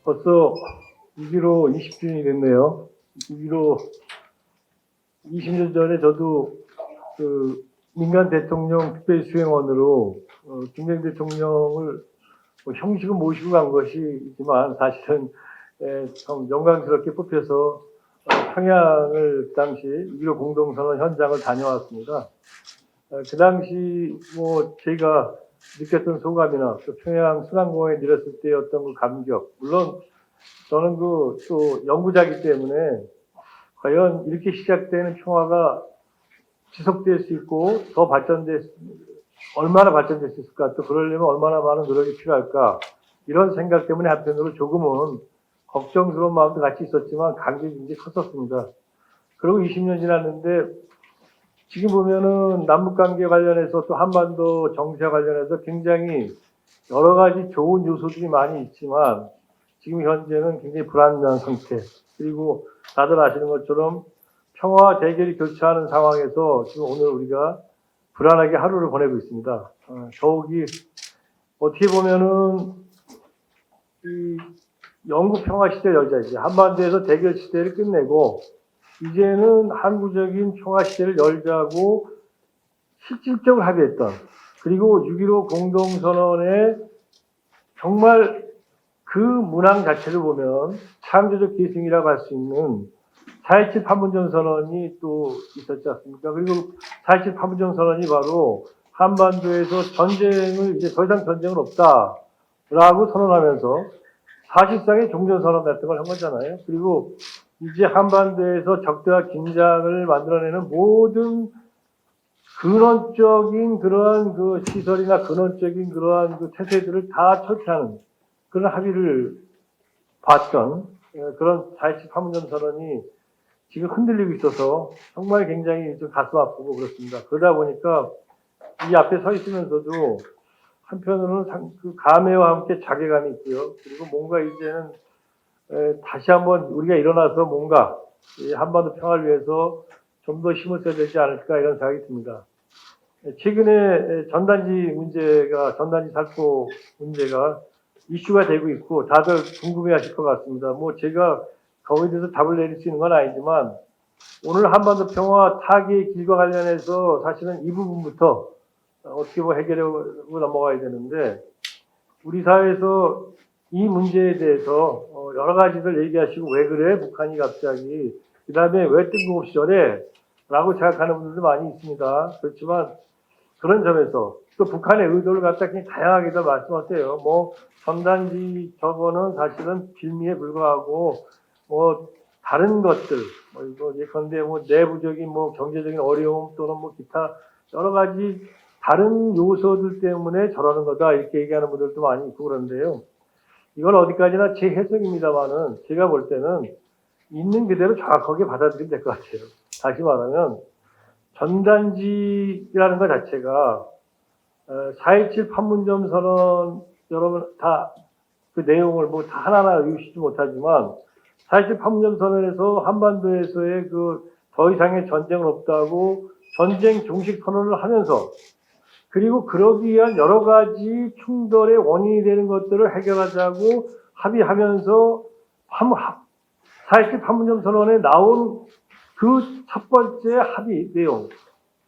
벌써 6.15 20주년이 됐네요. 6.15 20년 전에 저도 그 민간 대통령 특별수행원으로 김대중 대통령을 형식은 모시고 간 것이지만 사실은 참 영광스럽게 뽑혀서 평양을 당시 6.15 공동선언 현장을 다녀왔습니다. 그 당시 뭐 제가 느꼈던 소감이나 또 평양 순환공원에 내렸을 때 어떤 그 감격, 물론 저는 그 또 연구자이기 때문에 과연 이렇게 시작되는 평화가 지속될 수 있고 더 얼마나 발전될 수 있을까, 또 그러려면 얼마나 많은 노력이 필요할까, 이런 생각 때문에 한편으로 조금은 걱정스러운 마음도 같이 있었지만 감격이 굉장히 컸었습니다. 그리고 20년 지났는데 지금 보면은 남북관계 관련해서 또 한반도 정세 관련해서 굉장히 여러 가지 좋은 요소들이 많이 있지만 지금 현재는 굉장히 불안정한 상태, 그리고 다들 아시는 것처럼 평화와 대결이 교차하는 상황에서 지금 오늘 우리가 불안하게 하루를 보내고 있습니다. 더욱이 어떻게 보면은 이 영구 평화 시대 열자, 이제 한반도에서 대결 시대를 끝내고 이제는 항구적인 평화 시대를 열자고 실질적으로 합의했던, 그리고 6.15 공동선언에 정말 그 문항 자체를 보면 창조적 계승이라고 할 수 있는 4.27 판문점 선언이 또 있었지 않습니까? 그리고 4.27 판문점 선언이 바로 한반도에서 전쟁을, 이제 더 이상 전쟁은 없다라고 선언하면서 사실상의 종전선언 같은 걸 한 거잖아요. 그리고 이제 한반도에서 적대와 긴장을 만들어내는 모든 근원적인 그러한 그 시설이나 근원적인 그러한 그 태세들을 다 철폐하는 그런 합의를 봤던 그런 4.27 판문점 선언이 지금 흔들리고 있어서 정말 굉장히 좀 가슴 아프고 그렇습니다. 그러다 보니까 이 앞에 서 있으면서도 한편으로는 그 감회와 함께 자괴감이 있고요. 그리고 뭔가 이제는 다시 한번 우리가 일어나서 뭔가 이 한반도 평화를 위해서 좀 더 힘을 써야 되지 않을까, 이런 생각이 듭니다. 최근에 전단지 살포 문제가 이슈가 되고 있고 다들 궁금해하실 것 같습니다. 뭐 제가 거기에 대해서 답을 내릴 수 있는 건 아니지만 오늘 한반도 평화 타개의 길과 관련해서 사실은 이 부분부터 어떻게 해결하고 넘어가야 되는데, 우리 사회에서 이 문제에 대해서 여러 가지들 얘기하시고 왜 그래 북한이 갑자기, 그 다음에 왜 뜬금없이 저래 라고 생각하는 분들도 많이 있습니다. 그렇지만 그런 점에서 또 북한의 의도를 갖다 굉장히 다양하게도 말씀하세요. 뭐 전단지 저거는 사실은 빌미에 불과하고 뭐 다른 것들, 뭐 이거 예컨대 뭐 내부적인 뭐 경제적인 어려움 또는 뭐 기타 여러 가지 다른 요소들 때문에 저러는 거다, 이렇게 얘기하는 분들도 많이 있고 그런데요. 이건 어디까지나 제 해석입니다만은 제가 볼 때는 있는 그대로 정확하게 받아들이면 될 것 같아요. 다시 말하면 전단지라는 것 자체가 4.27 판문점 선언, 여러분 다 그 내용을 뭐 다 하나하나 외우시지 못하지만 4.27 판문점 선언에서 한반도에서의 그 더 이상의 전쟁은 없다고 전쟁 종식 선언을 하면서, 그리고 그러기 위한 여러 가지 충돌의 원인이 되는 것들을 해결하자고 합의하면서 4.27 판문점 선언에 나온 그 첫 번째 합의 내용,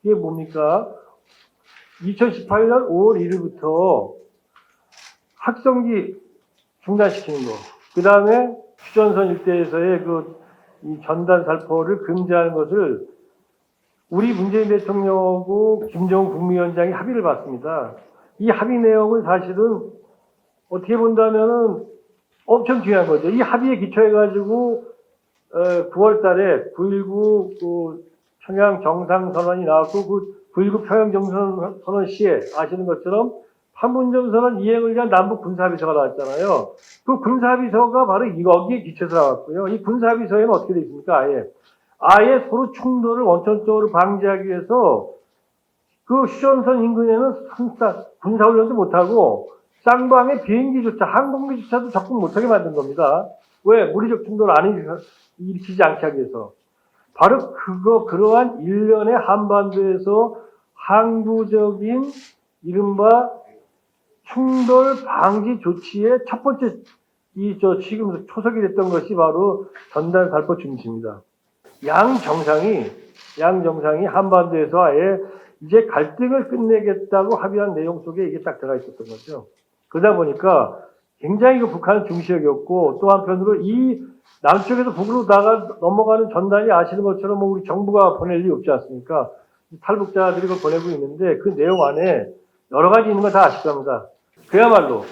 이게 뭡니까? 2018년 5월 1일부터 학성기 중단시키는 거, 그 다음에 휴전선 일대에서의 이 전단 살포를 금지하는 것을 우리 문재인 대통령하고 김정은 국무위원장이 합의를 봤습니다. 이 합의 내용은 사실은 어떻게 본다면은 엄청 중요한 거죠. 이 합의에 기초해가지고 9월 달에 9.19 그 평양 정상선언이 나왔고, 그 9.19 평양 정상선언 시에 아시는 것처럼 판문점 선언 이행을 위한 남북 군사합의서가 나왔잖아요. 그 군사합의서가 바로 여기에 기초해서 나왔고요. 이 군사합의서에는 어떻게 되어 있습니까? 아예 서로 충돌을 원천적으로 방지하기 위해서 그 휴전선 인근에는 군사훈련도 못하고 쌍방의 비행기조차, 항공기조차도 접근 못하게 만든 겁니다. 왜? 물리적 충돌을 안 일으키지 않게 하기 위해서. 바로 그러한 일련의 한반도에서 항구적인 이른바 충돌 방지 조치의 첫 번째 지금 초석이 됐던 것이 바로 전단 살포 중지입니다. 양 정상이 한반도에서 아예 이제 갈등을 끝내겠다고 합의한 내용 속에 이게 딱 들어가 있었던 거죠. 그러다 보니까 굉장히 북한은 중시적이었고, 또 한편으로 이 남쪽에서 북으로 넘어가는 전단이 아시는 것처럼 뭐 우리 정부가 보낼 일이 없지 않습니까? 탈북자들이 그걸 보내고 있는데 그 내용 안에 여러 가지 있는 거 다 아실 겁니다. 그야말로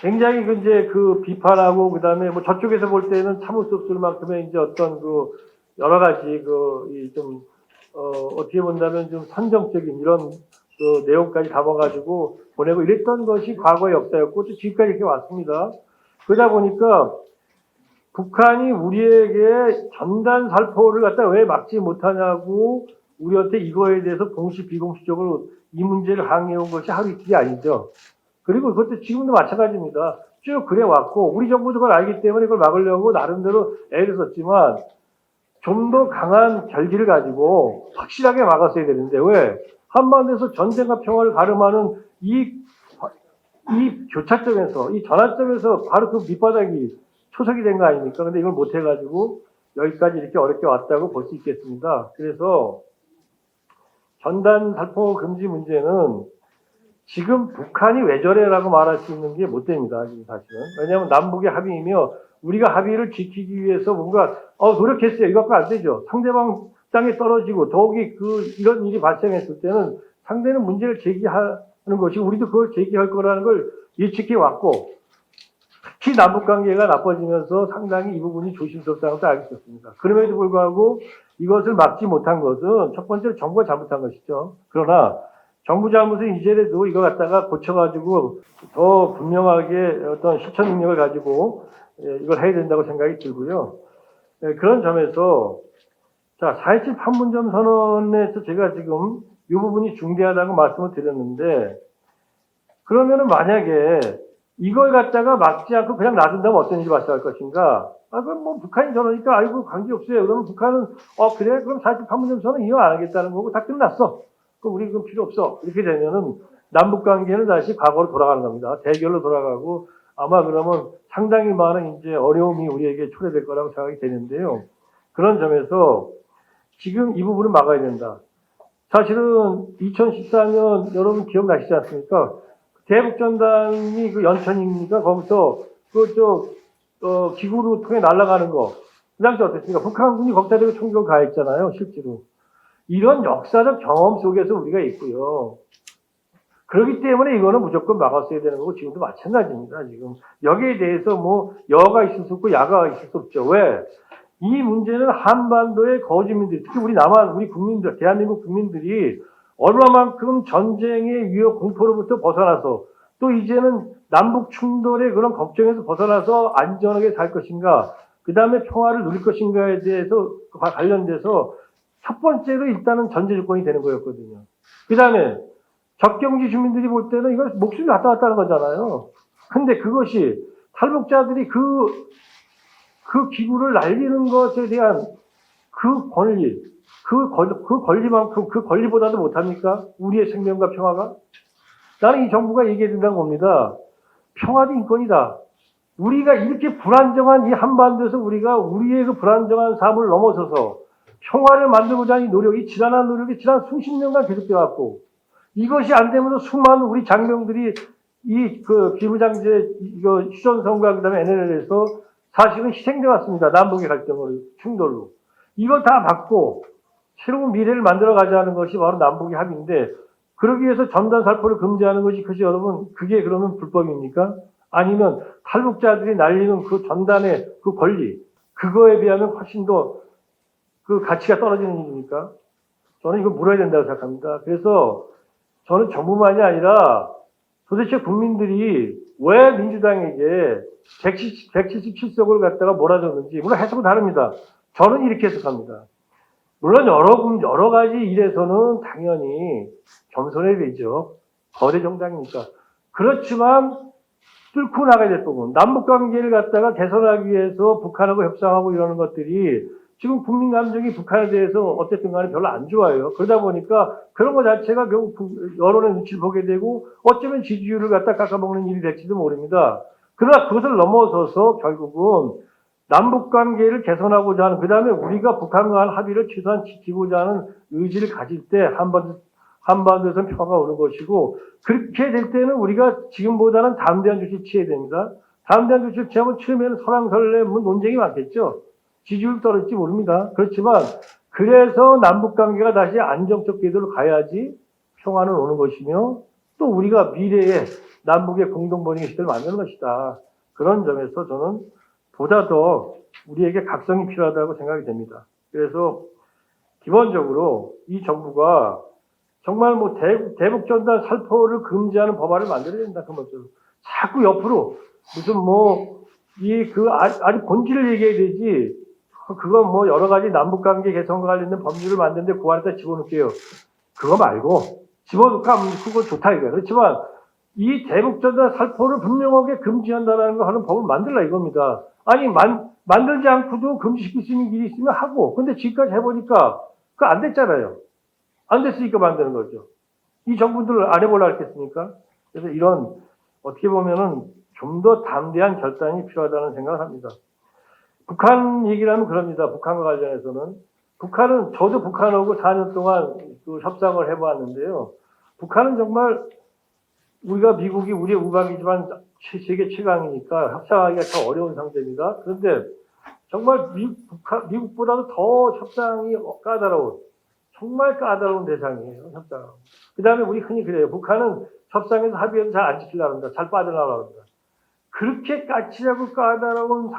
굉장히 이제 그 비판하고 그다음에 뭐 저쪽에서 볼 때는 참을 수 없을 만큼의 이제 어떤 그 여러 가지 어떻게 본다면 좀 선정적인 이런 그 내용까지 담아가지고 보내고 이랬던 것이 과거의 역사였고 또 지금까지 이렇게 왔습니다. 그러다 보니까 북한이 우리에게 전단 살포를 갖다 왜 막지 못하냐고 우리한테 이거에 대해서 공식 비공식적으로 이 문제를 항의해온 것이 하루 이틀이 아니죠. 그리고 그것도 지금도 마찬가지입니다. 쭉 그래 왔고 우리 정부도 그걸 알기 때문에 이걸 막으려고 나름대로 애를 썼지만 좀 더 강한 결기를 가지고 확실하게 막았어야 되는데 왜 한반도에서 전쟁과 평화를 가름하는 이 교차점에서 이 전환점에서 바로 그 밑바닥이 초석이 된 거 아닙니까? 근데 이걸 못 해가지고 여기까지 이렇게 어렵게 왔다고 볼 수 있겠습니다. 그래서 전단 살포 금지 문제는 지금 북한이 왜 저래라고 말할 수 있는 게 못 됩니다. 지금 사실은. 왜냐하면 남북의 합의이며 우리가 합의를 지키기 위해서 뭔가 노력했어요. 이거 갖고 안 되죠. 상대방 땅에 떨어지고 더욱이 이런 일이 발생했을 때는 상대는 문제를 제기하는 것이 우리도 그걸 제기할 거라는 걸 예측해 왔고 특히 남북 관계가 나빠지면서 상당히 이 부분이 조심스럽다는 것도 알고 있었습니다. 그럼에도 불구하고 이것을 막지 못한 것은 첫 번째로 정부가 잘못한 것이죠. 그러나 정부 잘못은 이제라도 이거 갖다가 고쳐가지고 더 분명하게 어떤 실천 능력을 가지고 이걸 해야 된다고 생각이 들고요. 그런 점에서 자 4.27 판문점 선언에서 제가 지금 이 부분이 중대하다고 말씀을 드렸는데 그러면은 만약에 이걸 갖다가 막지 않고 그냥 놔둔다면 어떤 일이 발생할 것인가? 그럼 뭐 북한이 저러니까 아이고 관계없어요. 그러면 북한은 그래 그럼 4.27 판문점 선언 이용 안 하겠다는 거고 다 끝났어. 그럼 우리 그럼 필요 없어. 이렇게 되면은 남북 관계는 다시 과거로 돌아가는 겁니다. 대결로 돌아가고 아마 그러면 상당히 많은 이제 어려움이 우리에게 초래될 거라고 생각이 되는데요. 그런 점에서 지금 이 부분을 막아야 된다. 사실은 2014년 여러분 기억나시지 않습니까? 대북전단이 그 연천입니까? 거기서 기구로 통해 날아가는 거. 그 당시 어땠습니까? 북한군이 거기다 대고 총격을 가했잖아요, 실제로. 이런 역사적 경험 속에서 우리가 있고요. 그렇기 때문에 이거는 무조건 막았어야 되는 거고 지금도 마찬가지입니다. 지금 여기에 대해서 뭐 여가 있을 수 없고 야가 있을 수 없죠. 왜? 이 문제는 한반도의 거주민들, 특히 우리 국민들, 대한민국 국민들이 얼마만큼 전쟁의 위협 공포로부터 벗어나서 또 이제는 남북 충돌의 그런 걱정에서 벗어나서 안전하게 살 것인가, 그 다음에 평화를 누릴 것인가에 대해서 관련돼서 첫 번째로 일단은 전제 조건이 되는 거였거든요. 그 다음에 접경지 주민들이 볼 때는 이걸 목숨이 왔다 갔다 하는 거잖아요. 근데 그것이 탈북자들이 그 기구를 날리는 것에 대한 그 권리만큼 그 권리보다도 못합니까? 우리의 생명과 평화가? 나는 이 정부가 얘기해야 된다는 겁니다. 평화도 인권이다. 우리가 이렇게 불안정한 이 한반도에서 우리가 우리의 그 불안정한 삶을 넘어서서 평화를 만들고자 하는 노력이 지난 수십 년간 계속되어 왔고 이것이 안 되면서 수많은 우리 장병들이 비무장지대 휴전선과 그다음에 NLL에서 사실은 희생되어 왔습니다. 남북의 갈등으로 충돌로 이걸 다 막고 새로운 미래를 만들어 가자는 것이 바로 남북의 합의인데 그러기 위해서 전단 살포를 금지하는 것이 여러분 그게 그러면 불법입니까? 아니면 탈북자들이 날리는 그 전단의 그 권리 그거에 비하면 훨씬 더 그 가치가 떨어지는 일입니까? 저는 이거 물어야 된다고 생각합니다. 그래서 저는 정부만이 아니라 도대체 국민들이 왜 민주당에게 177석을 갖다가 몰아줬는지, 물론 해석은 다릅니다. 저는 이렇게 해석합니다. 물론 여러 가지 일에서는 당연히 겸손해야 되죠. 거대 정당이니까. 그렇지만 뚫고 나가야 될 부분, 남북 관계를 갖다가 개선하기 위해서 북한하고 협상하고 이러는 것들이 지금 국민 감정이 북한에 대해서 어쨌든 간에 별로 안 좋아요. 그러다 보니까 그런 것 자체가 결국 여론의 눈치를 보게 되고 어쩌면 지지율을 갖다 깎아먹는 일이 될지도 모릅니다. 그러나 그것을 넘어서서 결국은 남북 관계를 개선하고자 하는, 그 다음에 우리가 북한과 한 합의를 최소한 지키고자 하는 의지를 가질 때 한반도에서는 평화가 오는 것이고, 그렇게 될 때는 우리가 지금보다는 담대한 조치를 취해야 됩니다. 담대한 조치를 취하면 처음에는 설왕설래 논쟁이 많겠죠. 지지율 떨어질지 모릅니다. 그렇지만 그래서 남북 관계가 다시 안정적 궤도로 가야지 평화는 오는 것이며, 또 우리가 미래에 남북의 공동 번영의 시대를 만드는 것이다. 그런 점에서 저는 보다 더 우리에게 각성이 필요하다고 생각이 됩니다. 그래서 기본적으로 이 정부가 정말 뭐 대북전단 살포를 금지하는 법안을 만들어야 된다. 그것도 자꾸 옆으로 무슨 뭐 아주 본질을 얘기해야 되지. 그건 뭐 여러 가지 남북관계 개선과 관련된 법률을 만드는데 그 안에다 집어넣을게요. 그거 말고 집어넣고 그거 좋다 이거야. 그렇지만 이 대북전단 살포를 분명하게 금지한다는 거 하는 법을 만들라 이겁니다. 아니 만들지 않고도 금지시킬 수 있는 길이 있으면 하고, 근데 지금까지 해보니까 그거 안 됐잖아요. 안 됐으니까 만드는 거죠. 이 정부들 안 해보려고 했겠습니까? 그래서 이런 어떻게 보면은 좀 더 담대한 결단이 필요하다는 생각을 합니다. 북한 얘기를 하면 그럽니다. 북한과 관련해서는. 북한은, 저도 북한하고 4년 동안 그 협상을 해보았는데요. 북한은 정말 우리가 미국이 우리의 우방이지만 세계 최강이니까 협상하기가 더 어려운 상태입니다. 그런데 정말 미국보다도 더 협상이 까다로운, 정말 까다로운 대상이에요, 협상. 그 다음에 우리 흔히 그래요. 북한은 협상에서 합의해서 잘 안 지키려고 합니다. 잘 빠져나가려고 합니다. 그렇게 까칠하고 까다로운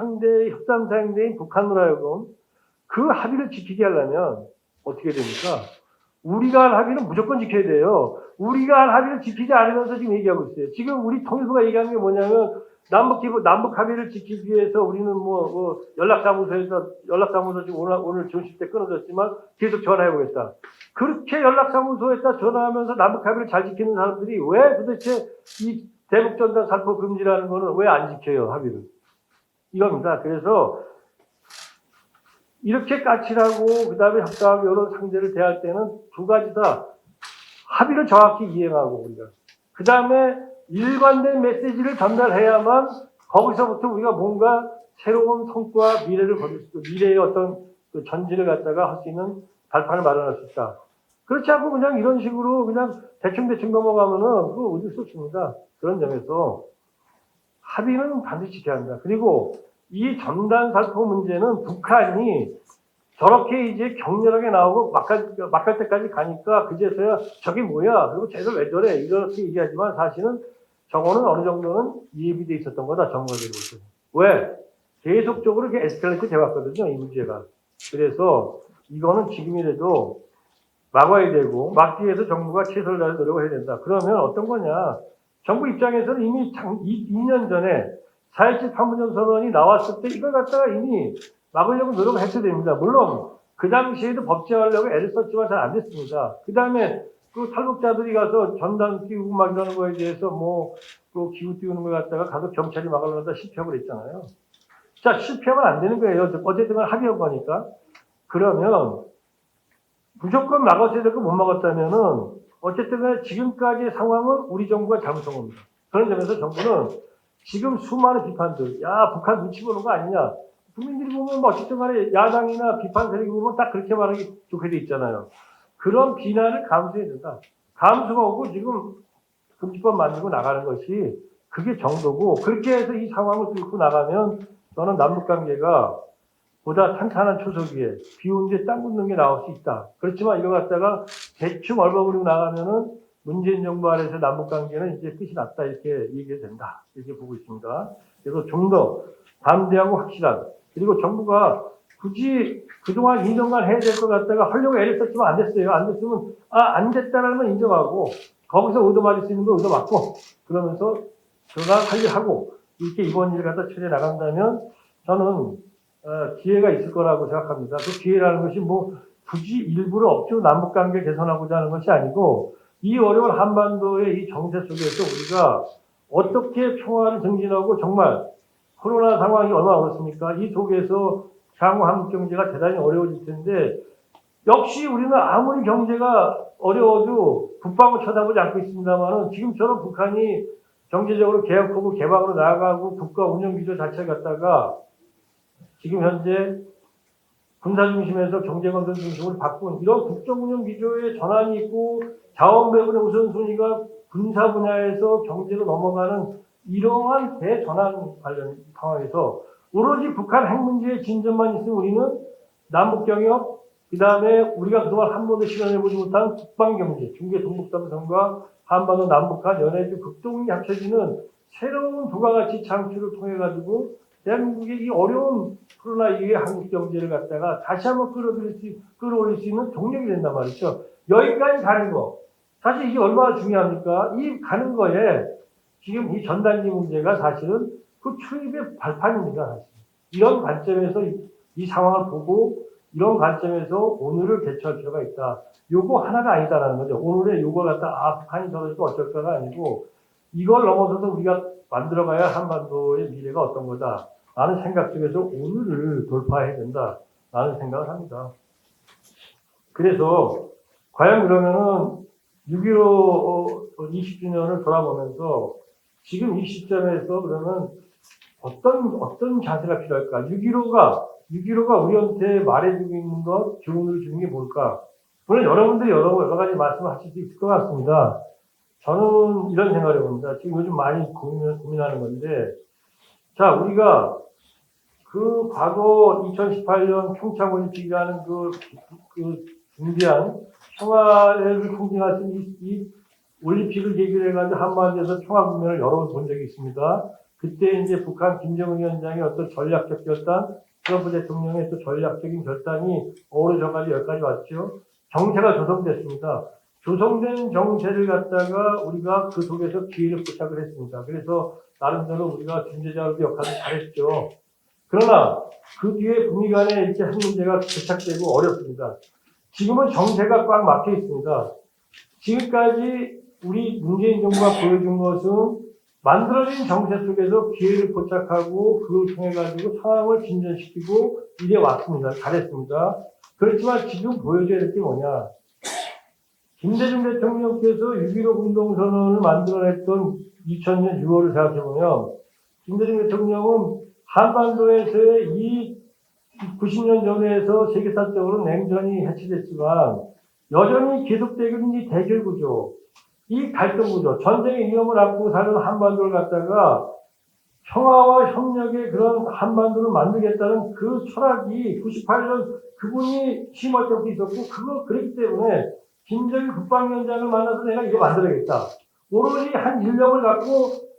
협상 상대인 북한으로 하여금 그 합의를 지키게 하려면 어떻게 됩니까? 우리가 한 합의는 무조건 지켜야 돼요. 우리가 한 합의를 지키지 않으면서 지금 얘기하고 있어요. 지금 우리 통일부가 얘기하는 게 뭐냐면 남북 합의를 지키기 위해서 우리는 연락사무소 지금 오늘 조실 때 끊어졌지만 계속 전화해보겠다. 그렇게 연락사무소에다 전화하면서 남북 합의를 잘 지키는 사람들이 왜 도대체 이 대북전단 살포 금지라는 거는 왜 안 지켜요, 합의를? 이겁니다. 그래서 이렇게 까칠하고 그다음에 협상하고 여러 상대를 대할 때는 두 가지 다 합의를 정확히 이행하고 우리가 그다음에 일관된 메시지를 전달해야만 거기서부터 우리가 뭔가 새로운 성과 미래를 거둘 수, 미래의 어떤 그 전진을 갖다가 할 수 있는 발판을 마련할 수 있다. 그렇지 않고 그냥 이런 식으로 그냥 대충 넘어가면은 그거 얻을 수 없습니다. 그런 점에서 합의는 반드시 지켜야 합니다. 그리고 이 전단 살포 문제는 북한이 저렇게 이제 격렬하게 나오고 막갈 때까지 가니까 그제서야 저게 뭐야? 그리고 쟤들 왜 저래? 이렇게 얘기하지만 사실은 저거는 어느 정도는 예비돼 있었던 거다. 정부가 되고 있어요. 왜? 계속적으로 이렇게 에스컬레이트 돼왔거든요. 이 문제가. 그래서 이거는 지금이라도 막아야 되고 막기 위해서 정부가 최선을 다해 노력을 해야 된다. 그러면 어떤 거냐? 정부 입장에서는 이미 2년 전에 4.17 판문점 선언이 나왔을 때 이걸 갖다가 이미 막으려고 노력을 했어야 됩니다. 물론 그 당시에도 법제화하려고 애를 썼지만 잘 안 됐습니다. 그 다음에 그 탈북자들이 가서 전단 띄우고 막 이러는 거에 대해서 그 기구 띄우는 걸 갖다가 가서 경찰이 막으려다 실패하고 그랬잖아요. 자, 실패하면 안 되는 거예요. 어쨌든 합의한 거니까. 그러면 무조건 막았어야 되고 못 막았다면은 어쨌든 지금까지의 상황은 우리 정부가 잘못한 겁니다. 그런 점에서 정부는 지금 수많은 비판들, 야, 북한 눈치 보는 거 아니냐. 국민들이 보면 어쨌든 간에 야당이나 비판 세력이 보면 딱 그렇게 말하기 좋게 돼 있잖아요. 그런 비난을 감수해야 된다. 감수가 오고 지금 금지법 만들고 나가는 것이 그게 정도고, 그렇게 해서 이 상황을 뚫고 나가면 저는 남북관계가 보다 탄탄한 초석 위에 비 오는데 땅 묻는 게 나올 수 있다. 그렇지만 이거 갖다가 대충 얼버무리고 나가면은 문재인 정부 아래에서 남북관계는 이제 끝이 났다 이렇게 얘기해도 된다. 이렇게 보고 있습니다. 그래서 좀 더 담대하고 확실한, 그리고 정부가 굳이 그동안 2년간 해야 될 것 같다가 하려고 애를 썼지만 안 됐어요. 안 됐으면 안 됐다는 건 인정하고 거기서 얻어맞을 수 있는 거 얻어맞고 그러면서 제가 할 일 하고 이렇게 이번 일을 갖다 처리해 나간다면 저는 기회가 있을 거라고 생각합니다. 그 기회라는 것이 굳이 일부러 업주 남북관계 개선하고자 하는 것이 아니고 이 어려운 한반도의 이 정세 속에서 우리가 어떻게 평화를 증진하고, 정말 코로나 상황이 얼마나 어렵습니까? 이 속에서 향후 한국 경제가 대단히 어려워질 텐데 역시 우리는 아무리 경제가 어려워도 북방을 쳐다보지 않고 있습니다만은 지금처럼 북한이 경제적으로 개혁하고 개방으로 나아가고 국가 운영 기조 자체를 갖다가 지금 현재 군사 중심에서 경제 건설 중심으로 바꾼 이런 국정 운영 기조의 전환이 있고 자원 배분의 우선순위가 군사 분야에서 경제로 넘어가는 이러한 대전환 관련 상황에서 오로지 북한 핵 문제의 진전만 있으면 우리는 남북 경협, 그 다음에 우리가 그동안 한 번도 실현해보지 못한 국방경제, 중계 동북삼성과 한반도 남북한 연해주 극동이 합쳐지는 새로운 부가가치 창출을 통해 가지고 대한민국의 이 어려운 코로나 이후의 한국 경제를 갖다가 다시 한번 끌어올릴 수 있는 동력이 된단 말이죠. 여기까지 가는 거. 사실 이게 얼마나 중요합니까? 이 가는 거에 지금 이 전단지 문제가 사실은 그 출입의 발판입니다. 사실. 이런 관점에서 이 상황을 보고 이런 관점에서 오늘을 대처할 필요가 있다. 요거 하나가 아니다라는 거죠. 오늘의 요걸 갖다 북한이 저러니까 어쩔까가 아니고 이걸 넘어서서 우리가 만들어가야 한반도의 미래가 어떤 거다. 라는 생각 속에서 오늘을 돌파해야 된다. 라는 생각을 합니다. 그래서 과연 그러면은 6.15 20주년을 돌아보면서 지금 이 시점에서 그러면 어떤 자세가 필요할까? 6.15가 우리한테 말해주고 있는 것, 교훈을 주는 게 뭘까? 물론 여러분들이 여러 가지 말씀을 하실 수 있을 것 같습니다. 저는 이런 생각을 해봅니다. 지금 요즘 많이 고민하는 건데, 자, 우리가 그 과거 2018년 평창올림픽이라는 그 중대한 평화를 상징할 수 있는 이 올림픽을 계기로 해가지고 한반도에서 평화국면을 여러 번 본 적이 있습니다. 그때 이제 북한 김정은 위원장의 어떤 전략적 결단, 트럼프 대통령의 또 전략적인 결단이 어우러져가지고 여기까지 왔죠. 정세가 조성됐습니다. 조성된 정세를 갖다가 우리가 그 속에서 기회를 포착을 했습니다. 그래서 나름대로 우리가 중재자로도 역할을 잘했죠. 그러나 그 뒤에 북미 간에 이렇게 한 문제가 부착되고 어렵습니다. 지금은 정세가 꽉 막혀 있습니다. 지금까지 우리 문재인 정부가 보여준 것은 만들어진 정세 속에서 기회를 포착하고 그걸 통해 가지고 상황을 진전시키고 이래 왔습니다. 잘했습니다. 그렇지만 지금 보여줘야 될 게 뭐냐? 김대중 대통령께서 6.15 공동선언을 만들어냈던 2000년 6월을 생각해보면 김대중 대통령은 한반도에서의 이 90년 전에서 세계사적으로 냉전이 해체됐지만 여전히 계속되고 있는 이 대결 구조, 이 갈등 구조, 전쟁의 위험을 안고 사는 한반도를 갖다가 평화와 협력의 그런 한반도를 만들겠다는 그 철학이 98년 그분이 심을 때부터 있었고 그렇기 때문에 김정일 국방위원장을 만나서 내가 이거 만들어야겠다. 오로지 한 일념을 갖고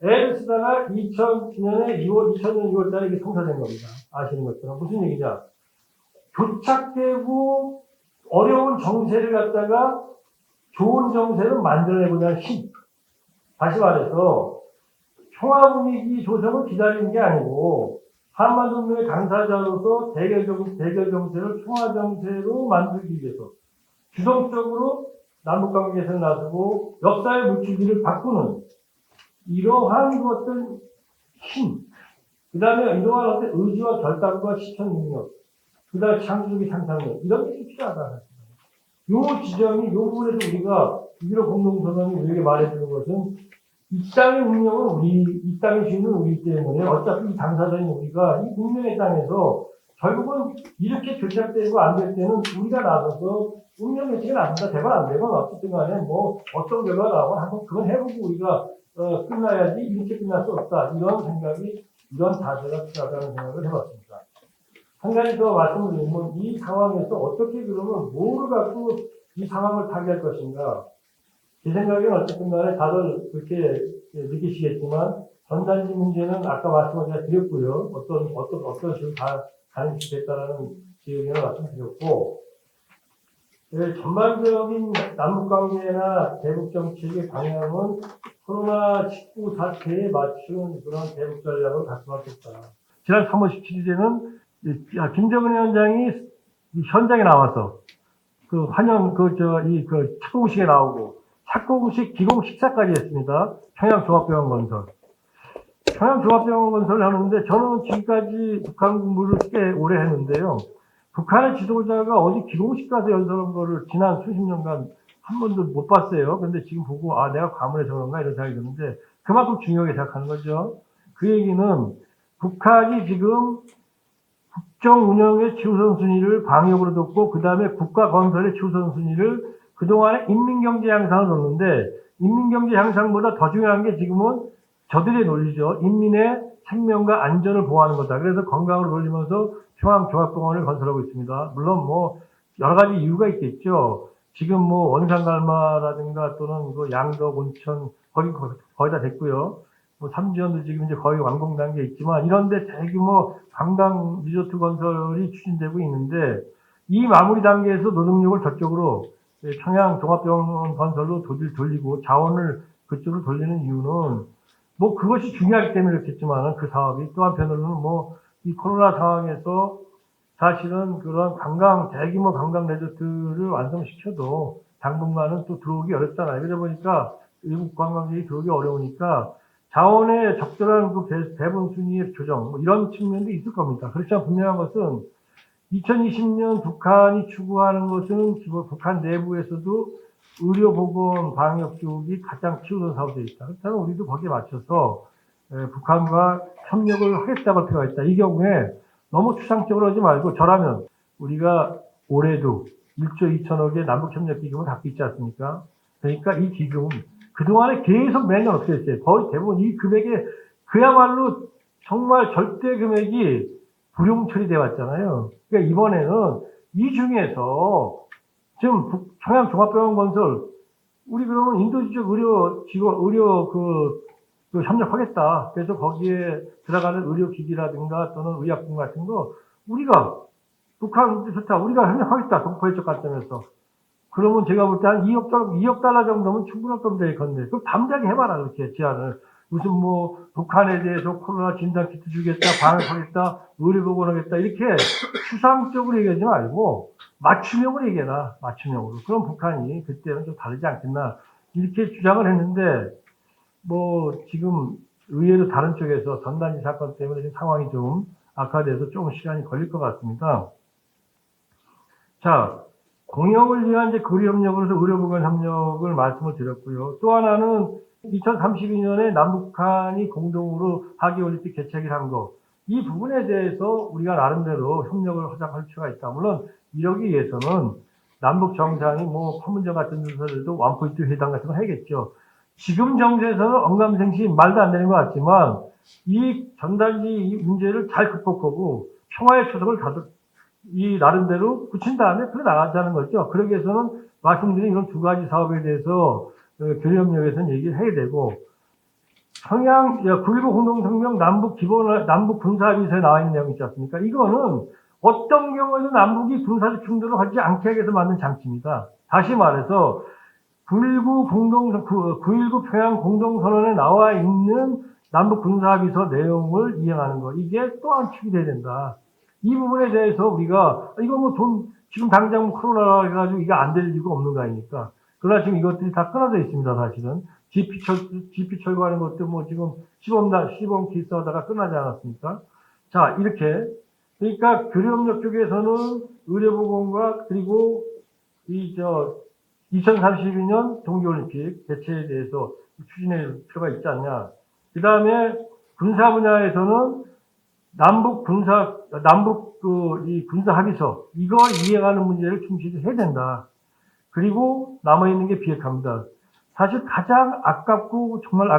애를 쓰다가 2000년 6월 달에 이게 성사된 겁니다. 아시는 것처럼. 무슨 얘기냐. 교착되고 어려운 정세를 갖다가 좋은 정세를 만들어내보자는 힘. 다시 말해서 평화 분위기 조성을 기다리는 게 아니고 한반도의 당사자로서 대결 정세를 평화 정세로 만들기 위해서 주동적으로 남북관계에서 나서고 역사의 물줄기를 바꾸는 이러한 것들 힘, 그 다음에 이러한 어떤 의지와 결단과 실천 능력, 그 다음에 창조적인 상상력 이런 게 필요하다. 이 지점이 이 부분에서 우리가 6.15 공동선언이 우리에게 말해주는 것은 이 땅의 운명은 이 땅의 주인은 우리 때문에 어차피 이 당사자인 우리가 이 운명의 땅에서 결국은 이렇게 교착되고 안 될 때는 우리가 나서서 운명 예측은 안 된다. 되건 안 되건 어쨌든 간에 뭐 어떤 결과가 나오건 한번 그건 해보고 우리가 끝나야지 이렇게 끝날 수 없다. 이런 생각이 이런 자세가 필요하다는 생각을 해봤습니다. 한 가지 더 말씀드리면 이 상황에서 어떻게 그러면 뭐를 갖고 이 상황을 타개할 것인가. 제 생각에는 어쨌든 간에 다들 그렇게 느끼시겠지만 전단지 문제는 아까 말씀을 제가 드렸고요. 어떤 식으로 가는 게 됐다라는 의견을 말씀드렸고, 전반적인 남북관계나 대북정책의 방향은 코로나19 사태에 맞춘 그런 대북 전략을 갖고 왔겠다. 지난 3월 17일에는 김정은 위원장이 현장에 나와서 그 환영 착공식에 나오고 착공식 기공 식사까지 했습니다. 평양종합병원 건설. 평양종합병원 건설을 하는데 저는 지금까지 북한 공부를 꽤 오래 했는데요. 북한의 지도자가 어디 기공식 가서 연설한 거를 지난 수십 년간 한 번도 못 봤어요. 근데 지금 보고 내가 과문해서 그런가 이런 생각이 드는데 그만큼 중요하게 생각하는 거죠. 그 얘기는 북한이 지금 국정 운영의 최우선순위를 방역으로 뒀고 그 다음에 국가 건설의 최우선순위를 그동안에 인민경제 향상을 뒀는데 인민경제 향상보다 더 중요한 게 지금은 저들의 논리죠. 인민의 생명과 안전을 보호하는 거다. 그래서 건강을 돌리면서 평양종합병원을 건설하고 있습니다. 물론 뭐 여러 가지 이유가 있겠죠. 지금 뭐 원산갈마라든가 또는 그 양덕 온천 거의 다 됐고요. 뭐 삼지연도 지금 이제 거의 완공 단계에 있지만 이런데 대규모 관광 리조트 건설이 추진되고 있는데 이 마무리 단계에서 노동력을 저쪽으로 평양 종합병원 건설로 돌리고 자원을 그쪽으로 돌리는 이유는 뭐 그것이 중요하기 때문에 그렇겠지만 그 사업이 또 한편으로는 뭐 이 코로나 상황에서 사실은 그런 대규모 관광 리조트를 완성시켜도 당분간은 또 들어오기 어렵잖아요. 그러다 보니까 외국 관광객이 들어오기 어려우니까 자원의 적절한 그 배분 순위의 조정, 뭐 이런 측면도 있을 겁니다. 그렇지만 분명한 것은 2020년 북한이 추구하는 것은 기본 북한 내부에서도 의료보건 방역 쪽이 가장 키우는 사업이 있다. 그렇다면 우리도 거기에 맞춰서 북한과 협력을 하겠다고 할 필요가 있다. 이 경우에 너무 추상적으로 하지 말고 저라면 우리가 올해도 1조 2천억의 남북협력기금을 갖고 있지 않습니까? 그러니까 이 기금 그동안에 계속 매년 어떻게 했어요? 거의 대부분 이 금액에 그야말로 정말 절대 금액이 불용 처리되어 왔잖아요. 그러니까 이번에는 이 중에서 지금 평양종합병원 건설 우리 그러면 인도지적 의료 협력하겠다. 그래서 거기에 들어가는 의료기기라든가 또는 의약품 같은 거 우리가 북한 좋다. 우리가 협력하겠다. 동포회적 관점에서. 그러면 제가 볼 때 한 2억 달러 정도면 충분할 겁니다. 예컨대. 그럼 담대하게 해봐라. 그렇게 제안을. 무슨 뭐 북한에 대해서 코로나 진단키트 주겠다. 방역하겠다. 의료보건하겠다. 이렇게 추상적으로 얘기하지 말고 맞춤형으로 얘기해라. 맞춤형으로. 그럼 북한이 그때는 좀 다르지 않겠나. 이렇게 주장을 했는데 뭐 지금 의외로 다른 쪽에서 전단지 사건 때문에 상황이 좀 악화돼서 조금 시간이 걸릴 것 같습니다. 자, 공영을 위한 이제 거리협력으로서 의료보건 협력을 말씀을 드렸고요. 또 하나는 2032년에 남북한이 공동으로 하계올림픽 개최를 한 거. 이 부분에 대해서 우리가 나름대로 협력을 하자고 할 필요가 있다. 물론 이러기 위해서는 남북 정상이 뭐 판문점 같은 데서도 원포인트 회담 같은 거 해야겠죠. 지금 정세에서는 언감생심 말도 안 되는 것 같지만 이 전단지 문제를 잘 극복하고 평화의 초석을 이 나름대로 붙인 다음에 그래 나가자는 거죠. 그러기 위해서는 말씀드린 이런 두 가지 사업에 대해서 교류협력에서는 얘기를 해야 되고 평양 9.19 공동성명 남북 군사합의서에 나와 있는 내용 있지 않습니까? 이거는 어떤 경우에도 남북이 군사적 충돌을 하지 않게 하기 위해서 만든 장치입니다. 다시 말해서 9.19 평양 공동선언에 나와 있는 남북 군사합의서 내용을 이행하는 거. 이게 또한 축이 돼야 된다. 이 부분에 대해서 우리가 이거 뭐 지금 당장 코로나 해가지고 이게 안 될 이유가 없는 거 아닙니까? 그러나 지금 이것들이 다 끊어져 있습니다, 사실은. GP 철거하는 것도 뭐 지금 시범 케이스 하다가 끝나지 않았습니까? 자, 이렇게. 그러니까 교류협력 쪽에서는 의료보건과 그리고 2032년 동계올림픽 개최에 대해서 추진할 필요가 있지 않냐. 그 다음에 군사 분야에서는 이 군사 합의서, 이걸 이행하는 문제를 충실히 해야 된다. 그리고 남아있는 게 비핵화입니다. 사실 가장 정말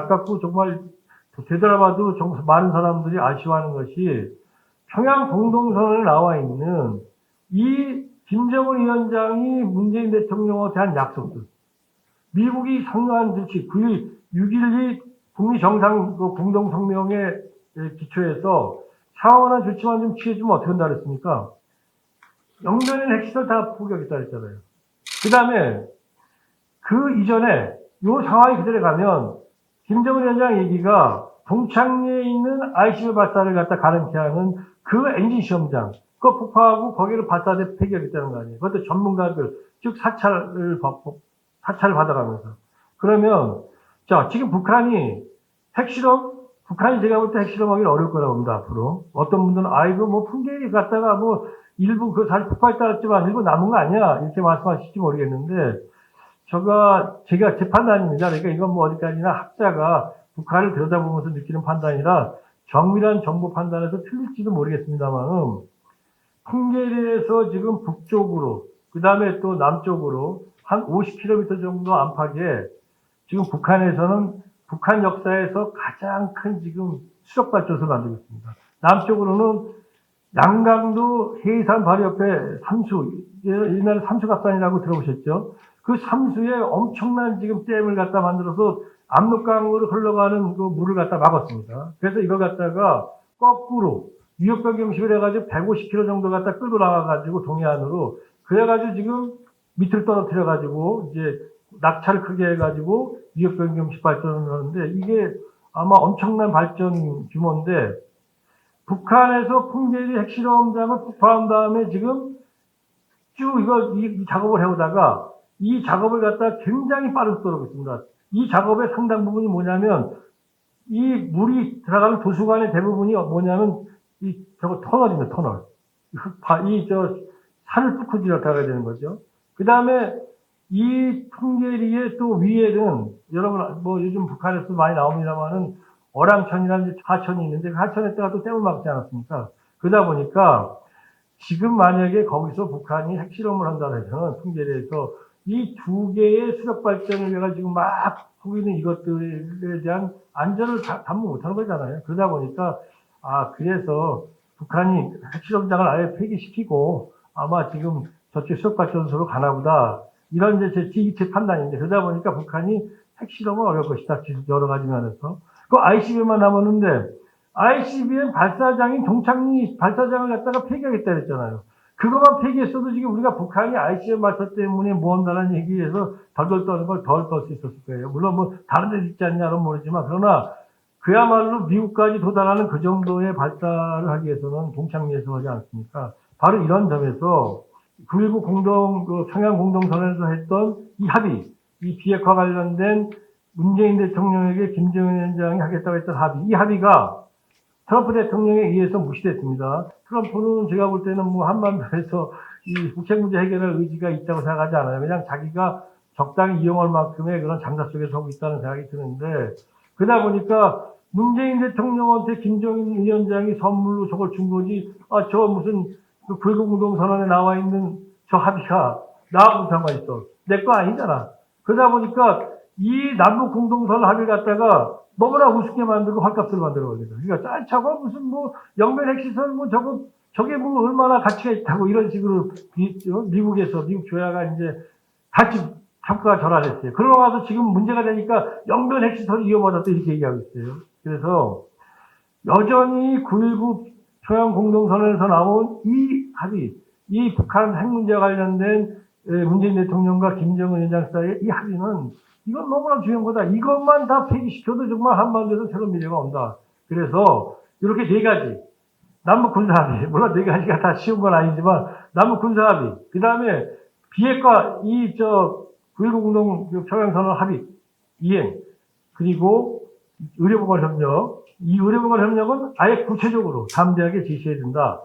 되돌아봐도 정말 많은 사람들이 아쉬워하는 것이 평양 공동선언에 나와 있는 이 김정은 위원장이 문재인 대통령에 대한 약속들. 미국이 상응한 조치, 6.12 북미 정상 공동성명에 기초해서 상황한 조치만 좀 취해주면 어떻게 한다 그랬습니까? 영변인 핵시설 다 포기하겠다 그랬잖아요. 그 다음에 그 이전에 요 상황이 그대로 가면 김정은 위원장 얘기가 동창리에 있는 ICBM 발사를 갖다 가능케 하는 그 엔진 시험장, 그거 폭파하고 거기를 발사대 폐기하겠다는 거 아니에요. 그것도 전문가들, 즉 사찰을 받아가면서. 그러면, 자, 지금 북한이 제가 볼 때 핵실험하기는 어려울 거라고 봅니다, 앞으로. 어떤 분들은, 이거 뭐 풍계리 갔다가 뭐 일부 사실 폭파했다 했지만 일부 남은 거 아니야? 이렇게 말씀하실지 모르겠는데, 제가 제 판단입니다. 그러니까 이건 뭐 어디까지나 학자가 북한을 들여다보면서 느끼는 판단이라 정밀한 정보 판단에서 틀릴지도 모르겠습니다만은 풍계리에서 지금 북쪽으로 그 다음에 또 남쪽으로 한 50km 정도 안팎에 지금 북한에서는 북한 역사에서 가장 큰 지금 수력발전소를 만들고 있습니다. 남쪽으로는 양강도 해산 바로 옆에 삼수, 옛날에 삼수갑산이라고 들어보셨죠? 그 삼수에 엄청난 지금 댐을 갖다 만들어서 압록강으로 흘러가는 그 물을 갖다 막았습니다. 그래서 이걸 갖다가 거꾸로 유역변경식을 해가지고 150km 정도 갖다 끌고 나가가지고 동해안으로 그래가지고 지금 밑을 떨어뜨려가지고 이제 낙차를 크게 해가지고 유역변경식 발전을 하는데 이게 아마 엄청난 발전 규모인데 북한에서 풍계리 핵실험장을 폭파한 다음에 지금 쭉 이 작업을 해오다가 이 작업을 갖다 굉장히 빠른 속도로 하고 있습니다. 이 작업의 상당 부분이 뭐냐면 이 물이 들어가는 도수관의 대부분이 뭐냐면 저거 터널입니다, 터널. 산을 뚫고 들어가야 되는 거죠. 그 다음에 이 풍계리의 또 위에는 여러분 뭐 요즘 북한에서 많이 나옵니다만은 어랑천이라는 하천이 있는데 그 하천에다가 또 댐을 막지 않았습니까? 그러다 보니까 지금 만약에 거기서 북한이 핵실험을 한다고 해서는 풍계리에서 이 두 개의 수력 발전을 위해서 지금 막 하고 있는 이것들에 대한 안전을 담보 못하는 거잖아요. 그러다 보니까 그래서 북한이 핵실험장을 아예 폐기시키고 아마 지금 저쪽 수력 발전소로 가나보다 이런 이제 제 판단인데 그러다 보니까 북한이 핵실험은 어려울 것이다. 여러 가지 면에서. 그 ICBM만 남았는데 ICBM 발사장인 동창리 발사장을 갖다가 폐기하겠다 그랬잖아요. 그것만 폐기했어도 지금 우리가 북한이 ICBM 발사 때문에 모은다는 얘기에서 덜덜 떠는 걸 덜 떨 수 있었을 거예요. 물론 뭐 다른 데 있지 않냐는 모르지만 그러나 그야말로 미국까지 도달하는 그 정도의 발사를 하기 위해서는 동창리에서 하지 않습니까? 바로 이런 점에서 9.19 평양 공동선언에서 했던 이 합의, 이 비핵화 관련된 문재인 대통령에게 김정은 위원장이 하겠다고 했던 합의, 이 합의가 트럼프 대통령에 의해서 무시됐습니다. 트럼프는 제가 볼 때는 뭐 한반도에서 이 북핵 문제 해결할 의지가 있다고 생각하지 않아요. 그냥 자기가 적당히 이용할 만큼의 그런 장사 속에서 하고 있다는 생각이 드는데, 그러다 보니까 문재인 대통령한테 김정은 위원장이 선물로 저걸 준 거지, 저 무슨 그 9.19 공동선언에 나와 있는 저 합의가 나하고 상관있어. 내 거 아니잖아. 그러다 보니까 이 남북 공동선언 합의를 갖다가 너무나 우습게 만들고 헐값을 만들어버립니다. 그러니까 저거 무슨 뭐 영변 핵시설 뭐 저게 뭐 얼마나 가치가 있다고 이런 식으로 미국에서 미국 조야가 이제 같이 평가가 전환했어요. 그러고 와서 지금 문제가 되니까 영변 핵시설이 위험하다 또 이렇게 얘기하고 있어요. 그래서 여전히 9.19 평양 공동선언에서 나온 이 합의, 이 북한 핵 문제와 관련된 문재인 대통령과 김정은 위원장 사이의 이 합의는 이건 너무나 중요한 거다. 이것만 다 폐기시켜도 정말 한반도에서 새로운 미래가 온다. 그래서 이렇게 네 가지. 남북 군사합의. 물론 네 가지가 다 쉬운 건 아니지만 남북 군사합의. 그 다음에 비핵화 9.19 공동 평양선언 합의 이행. 그리고 의료보건 협력. 이 의료보건 협력은 아예 구체적으로 담대하게 제시해야 된다.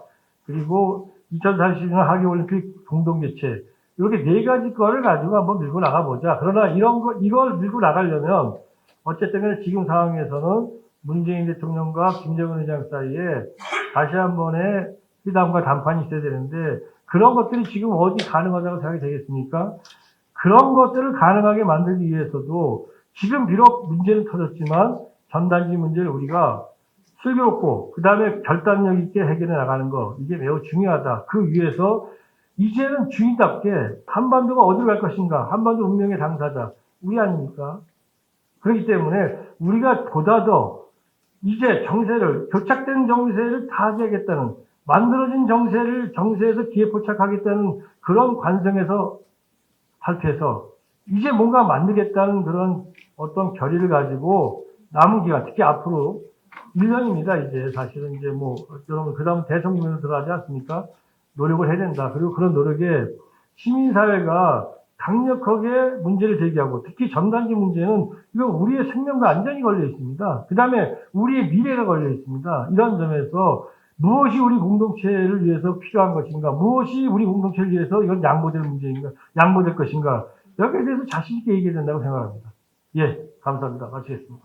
그리고 2040년 하계올림픽 공동개최. 이렇게 네 가지 거를 가지고 한번 밀고 나가보자. 그러나 이걸 밀고 나가려면, 어쨌든 지금 상황에서는 문재인 대통령과 김정은 위원장 사이에 다시 한 번의 회담과談判이 있어야 되는데, 그런 것들이 지금 어디 가능하다고 생각이 되겠습니까? 그런 것들을 가능하게 만들기 위해서도 지금 비록 문제는 터졌지만 전단지 문제를 우리가 슬기롭고, 그 다음에 결단력 있게 해결해 나가는 거, 이게 매우 중요하다. 그 위해서 이제는 주인답게 한반도가 어디로 갈 것인가, 한반도 운명의 당사자 우리 아닙니까? 그렇기 때문에 우리가 보다 더 이제 교착된 정세를 타개하겠다는, 만들어진 정세에서 기회포착하겠다는 그런 관성에서 발표해서 이제 뭔가 만들겠다는 그런 어떤 결의를 가지고 남은 기간, 특히 앞으로 1년입니다. 이제 사실은 이제 뭐 여러분 그다음 대선 국면으로 들어가지 않습니까? 노력을 해야 된다. 그리고 그런 노력에 시민사회가 강력하게 문제를 제기하고, 특히 전단지 문제는 이거 우리의 생명과 안전이 걸려 있습니다. 그 다음에 우리의 미래가 걸려 있습니다. 이런 점에서 무엇이 우리 공동체를 위해서 필요한 것인가, 무엇이 우리 공동체를 위해서 이건 양보될 문제인가, 양보될 것인가, 여기에 대해서 자신 있게 얘기해야 된다고 생각합니다. 예, 감사합니다. 마치겠습니다.